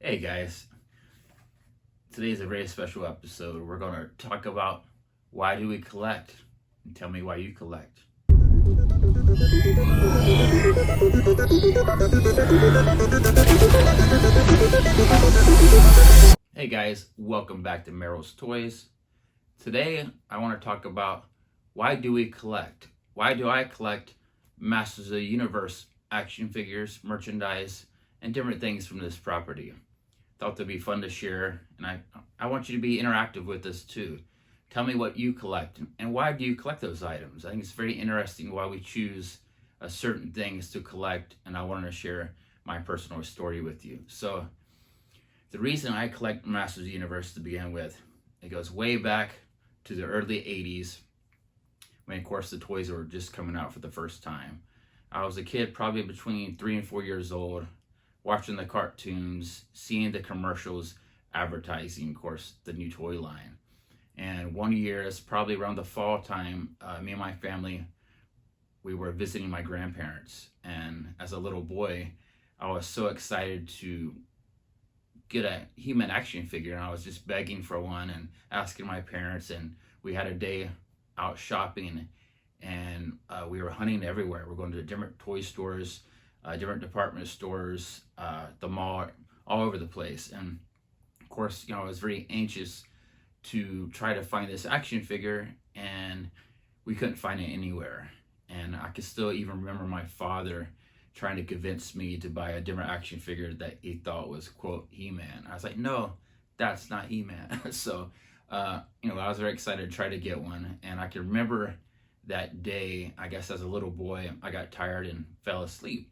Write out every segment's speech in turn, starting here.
Hey guys, today is a very special episode. We're going to talk about why do we collect, and tell me why you collect. Hey guys, welcome back to Meryl's Toys. Today I want to talk about why do we collect? Why do I collect Masters of the Universe action figures, merchandise, and different things from this property? Thought that'd be fun to share, and I want you to be interactive with this too. Tell me what you collect and why do you collect those items. I think it's very interesting why we choose certain things to collect, and I wanted to share my personal story with you. So the reason I collect Masters of the Universe to begin with, it goes way back to the early 80s when, of course, the toys were just coming out for the first time. I was a kid, probably between 3 and 4 years old, watching the cartoons, seeing the commercials advertising, of course, the new toy line. And one year, it's probably around the fall time, me and my family, we were visiting my grandparents. And as a little boy, I was so excited to get a He-Man action figure, and I was just begging for one and asking my parents. And we had a day out shopping, and we were hunting everywhere. We're going to different toy stores, different department stores, the mall, all over the place. And of course, I was very anxious to try to find this action figure, and we couldn't find it anywhere. And I could still even remember my father trying to convince me to buy a different action figure that he thought was, quote, He-Man. I was like, no, that's not He-Man. So, I was very excited to try to get one. And I can remember that day, I guess as a little boy, I got tired and fell asleep.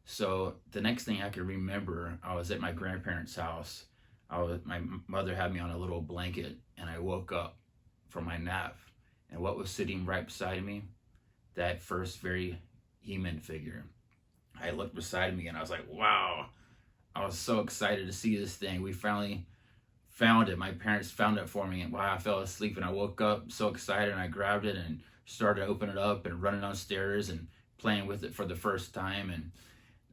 So the next thing I could remember, I was at my grandparents' house. My mother had me on a little blanket, and I woke up from my nap. And what was sitting right beside me? That first very He-Man figure. I looked beside me, and I was like, wow. I was so excited to see this thing. We finally found it. My parents found it for me, and wow, I fell asleep, and I woke up so excited, and I grabbed it and started to open it up and running downstairs and playing with it for the first time. And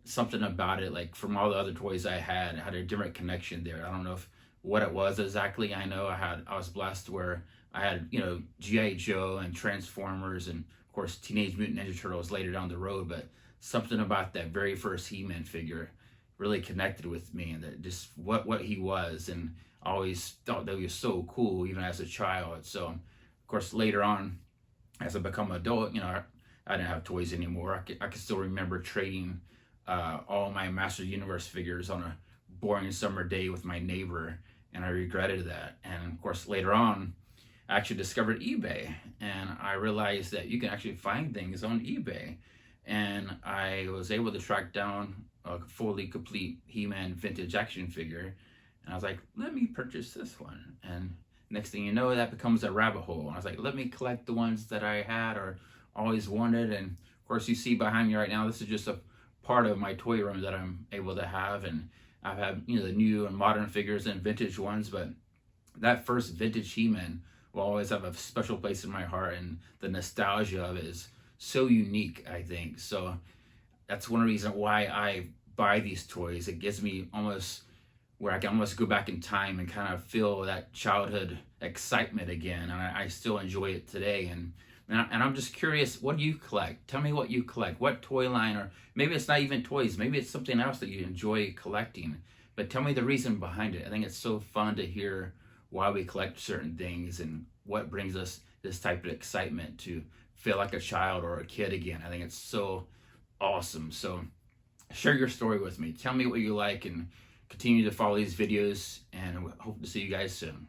something about it, like from all the other toys I had a different connection there. I don't know what it was exactly. I know I was blessed where I had, G.I. Joe and Transformers and of course Teenage Mutant Ninja Turtles later down the road, but something about that very first He-Man figure really connected with me, and that just what he was, and I always thought that he was so cool even as a child. So of course later on, as I become an adult, I didn't have toys anymore. I could still remember trading all my Master of the Universe figures on a boring summer day with my neighbor, and I regretted that. And of course later on, I actually discovered eBay, and I realized that you can actually find things on eBay. And I was able to track down a fully complete He-Man vintage action figure, and I was like, let me purchase this one. And next thing you know, that becomes a rabbit hole. And I was like, let me collect the ones that I had or always wanted. And of course, you see behind me right now, this is just a part of my toy room that I'm able to have. And I've had, the new and modern figures and vintage ones, but that first vintage He-Man will always have a special place in my heart, and the nostalgia of it is so unique, I think. So that's one reason why I buy these toys. It gives me almost where I can almost go back in time and kind of feel that childhood excitement again, and I still enjoy it today. And I'm just curious, what do you collect? Tell me what you collect. What toy line, or maybe it's not even toys. Maybe it's something else that you enjoy collecting. But tell me the reason behind it. I think it's so fun to hear why we collect certain things and what brings us this type of excitement to feel like a child or a kid again. I think it's so awesome. So share your story with me. Tell me what you like, and continue to follow these videos, and I hope to see you guys soon.